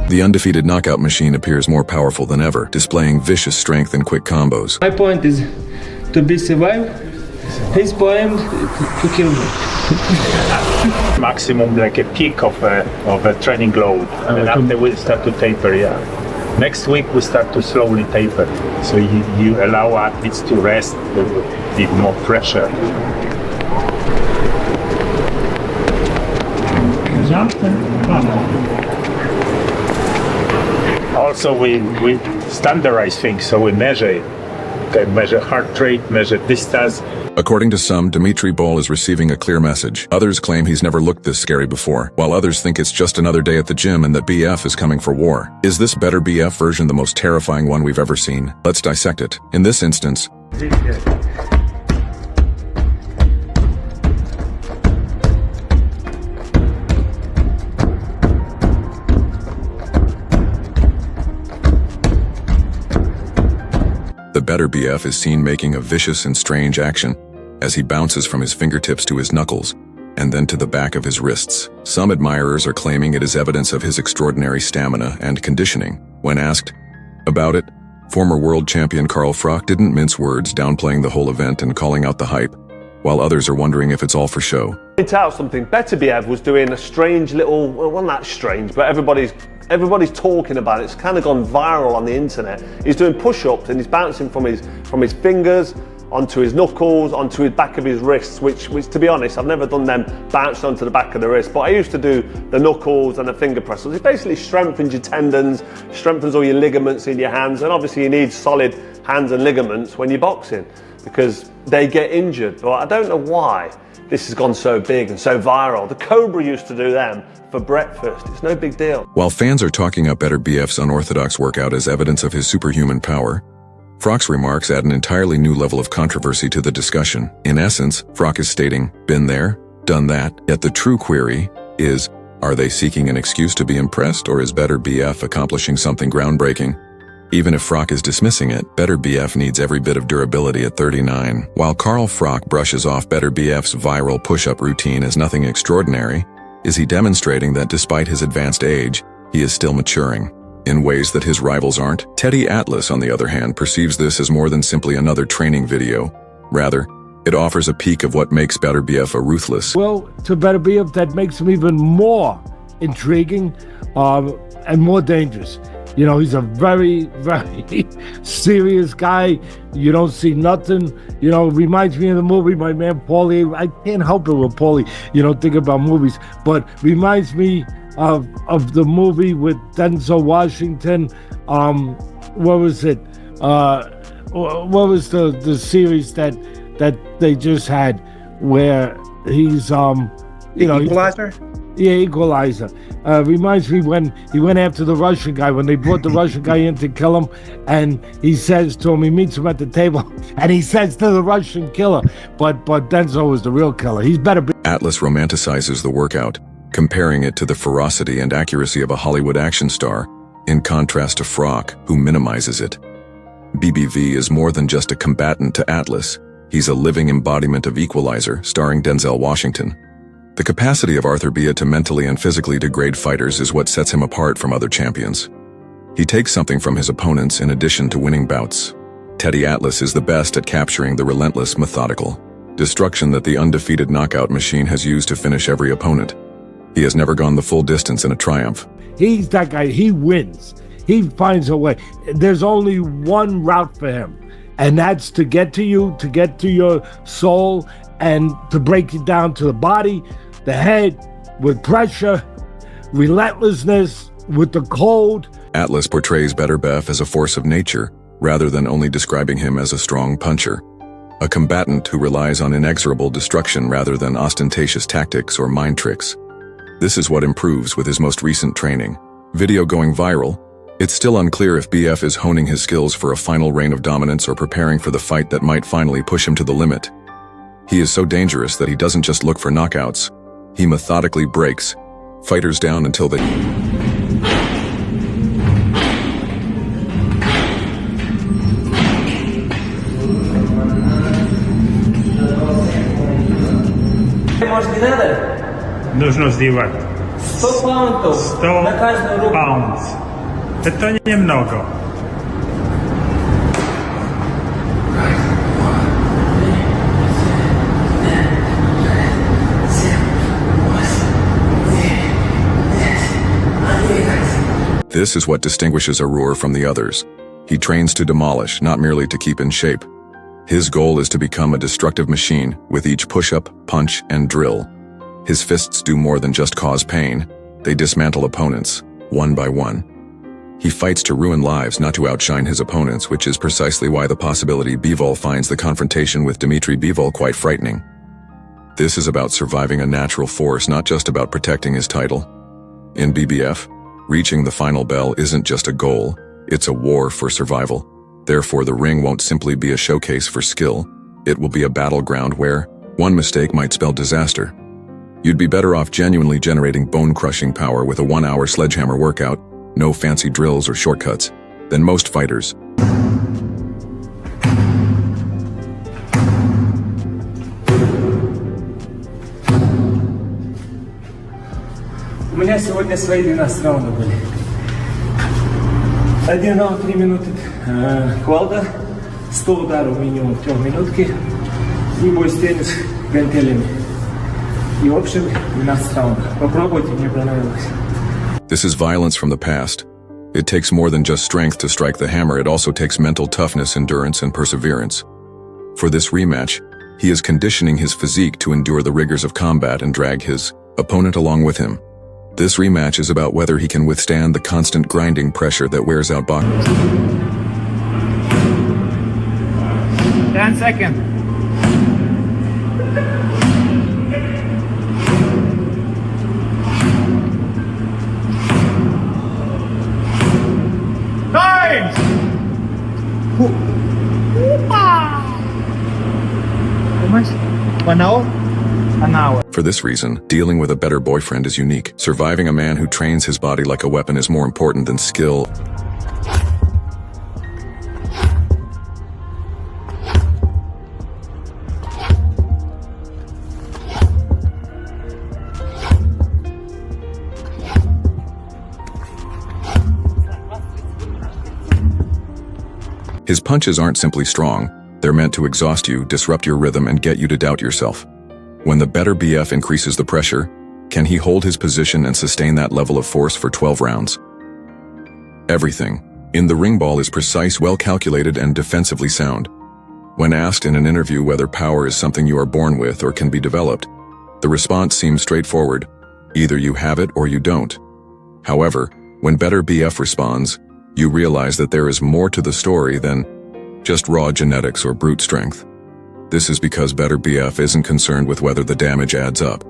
The undefeated knockout machine appears more powerful than ever, displaying vicious strength and quick combos. My point is to be survive. His point to kill me. Maximum like a peak of a training load, and after we start to taper. Yeah. Next week we start to slowly taper, so you allow athletes to rest with more pressure. Also, we standardize things, so we measure it. Okay, measure heart rate, measure distance. According to some, Dmitry Bivol is receiving a clear message. Others claim he's never looked this scary before, while others think it's just another day at the gym and that BF is coming for war. Is this Beterbiev version the most terrifying one we've ever seen? Let's dissect it. In this instance, the Beterbiev is seen making a vicious and strange action as he bounces from his fingertips to his knuckles and then to the back of his wrists. Some admirers are claiming it is evidence of his extraordinary stamina and conditioning. When asked about it, former world champion Carl Froch didn't mince words, downplaying the whole event and calling out the hype, while others are wondering if it's all for show. Let me tell you something. Beterbiev was doing a strange little, well, not strange, but everybody's talking about it. It's kind of gone viral on the internet. He's doing push-ups and he's bouncing from his fingers onto his knuckles, onto the back of his wrists, which to be honest, I've never done them bounced onto the back of the wrist, but I used to do the knuckles and the finger presses. It basically strengthens your tendons, strengthens all your ligaments in your hands, and obviously you need solid hands and ligaments when you're boxing because they get injured. But I don't know why this has gone so big and so viral. The Cobra used to do them for breakfast. It's no big deal. While fans are talking up Beterbiev's unorthodox workout as evidence of his superhuman power, Froch's remarks add an entirely new level of controversy to the discussion. In essence, Froch is stating, been there, done that, yet the true query is, are they seeking an excuse to be impressed, or is Beterbiev accomplishing something groundbreaking? Even if Froch is dismissing it, Beterbiev needs every bit of durability at 39. While Carl Froch brushes off Beterbiev's viral push-up routine as nothing extraordinary, is he demonstrating that despite his advanced age, he is still maturing in ways that his rivals aren't? Teddy Atlas, on the other hand, perceives this as more than simply another training video. Rather, it offers a peek of what makes Beterbiev a ruthless. Well, to Beterbiev, that makes him even more intriguing and more dangerous. You know, he's a very, very serious guy. You don't see nothing. You know, reminds me of the movie, my man Paulie. I can't help it with Paulie, think about movies. But reminds me of the movie with Denzel Washington. What was it? What was the series that they just had where he's Equalizer? Equalizer. Reminds me when he went after the Russian guy, when they brought the Russian guy in to kill him, and he says to him, he meets him at the table, and he says to the Russian killer, but Denzel was the real killer. He's better. Atlas romanticizes the workout, comparing it to the ferocity and accuracy of a Hollywood action star, in contrast to Froch, who minimizes it. BBV is more than just a combatant to Atlas. He's a living embodiment of Equalizer, starring Denzel Washington. The capacity of Artur to mentally and physically degrade fighters is what sets him apart from other champions. He takes something from his opponents in addition to winning bouts. Teddy Atlas is the best at capturing the relentless, methodical destruction that the undefeated knockout machine has used to finish every opponent. He has never gone the full distance in a triumph. He's that guy. He wins. He finds a way. There's only one route for him, and that's to get to you, to get to your soul, and to break you down to the body, the head, with pressure, relentlessness, with the cold. Atlas portrays Beterbiev as a force of nature, rather than only describing him as a strong puncher. A combatant who relies on inexorable destruction rather than ostentatious tactics or mind tricks. This is what improves with his most recent training. Video going viral. It's still unclear if BF is honing his skills for a final reign of dominance or preparing for the fight that might finally push him to the limit. He is so dangerous that he doesn't just look for knockouts. He methodically breaks fighters down until they... Нужно сделать 100 poundów 100 na każdą rukę. pounds. To niemnogo. This is what distinguishes Artur from the others. He trains to demolish, not merely to keep in shape. His goal is to become a destructive machine with each push-up, punch, and drill. His fists do more than just cause pain. They dismantle opponents, one by one. He fights to ruin lives, not to outshine his opponents, which is precisely why the possibility Bivol finds the confrontation with Dmitry Bivol quite frightening. This is about surviving a natural force, not just about protecting his title. In BBF, reaching the final bell isn't just a goal, it's a war for survival. Therefore, the ring won't simply be a showcase for skill, it will be a battleground where one mistake might spell disaster. You'd be better off genuinely generating bone-crushing power with a 1-hour sledgehammer workout, no fancy drills or shortcuts, than most fighters. У меня сегодня свои 12 раундов были. Один раунд 3 минуты квалда, 100 ударов минимум в 3 минутки и бой с теннис гантелями. И в общем 12 раундов. Попробуйте, мне понравилось. This is violence from the past. It takes more than just strength to strike the hammer, it also takes mental toughness, endurance, and perseverance. For this rematch, he is conditioning his physique to endure the rigors of combat and drag his opponent along with him. This rematch is about whether he can withstand the constant grinding pressure that wears out boxers. 10 seconds. Time! How much? 1 hour? An hour. For this reason, dealing with a better boyfriend is unique. Surviving a man who trains his body like a weapon is more important than skill. His punches aren't simply strong, they're meant to exhaust you, disrupt your rhythm, and get you to doubt yourself. When the Beterbiev increases the pressure, can he hold his position and sustain that level of force for 12 rounds? Everything in the ring ball is precise, well calculated, and defensively sound. When asked in an interview whether power is something you are born with or can be developed, the response seems straightforward. Either you have it or you don't. However, when Beterbiev responds, you realize that there is more to the story than just raw genetics or brute strength. This is because Beterbiev isn't concerned with whether the damage adds up.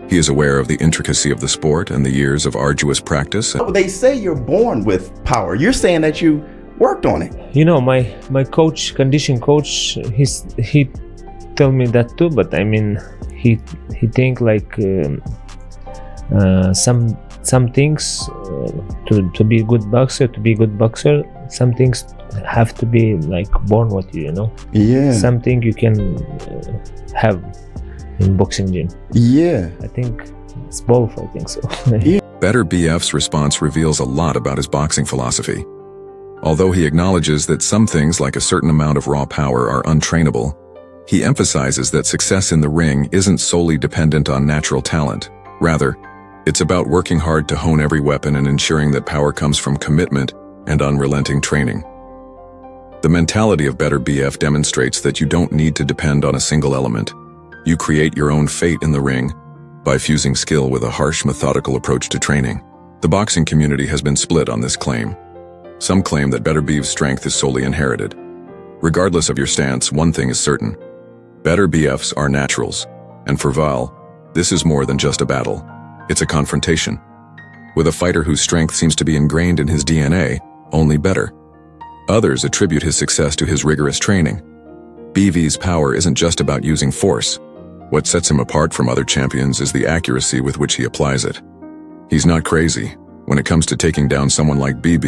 He is aware of the intricacy of the sport and the years of arduous practice. They say you're born with power. You're saying that you worked on it. You know, my coach, condition coach, he told me that too. But I mean, he think like some things to be a good boxer, some things have to be like born with you, you know. Yeah. Something you can have in boxing gym. Yeah. I think it's both. I think so. Yeah. Beterbiev's response reveals a lot about his boxing philosophy. Although he acknowledges that some things like a certain amount of raw power are untrainable, he emphasizes that success in the ring isn't solely dependent on natural talent. Rather, it's about working hard to hone every weapon and ensuring that power comes from commitment and unrelenting training. The mentality of Beterbiev demonstrates that you don't need to depend on a single element. You create your own fate in the ring by fusing skill with a harsh, methodical approach to training. The boxing community has been split on this claim. Some claim that Beterbiev's strength is solely inherited. Regardless of your stance, one thing is certain. Beterbievs are naturals, and for Val, this is more than just a battle. It's a confrontation. With a fighter whose strength seems to be ingrained in his DNA, only better. Others attribute his success to his rigorous training. BV's power isn't just about using force. What sets him apart from other champions is the accuracy with which he applies it. He's not crazy. When it comes to taking down someone like BB,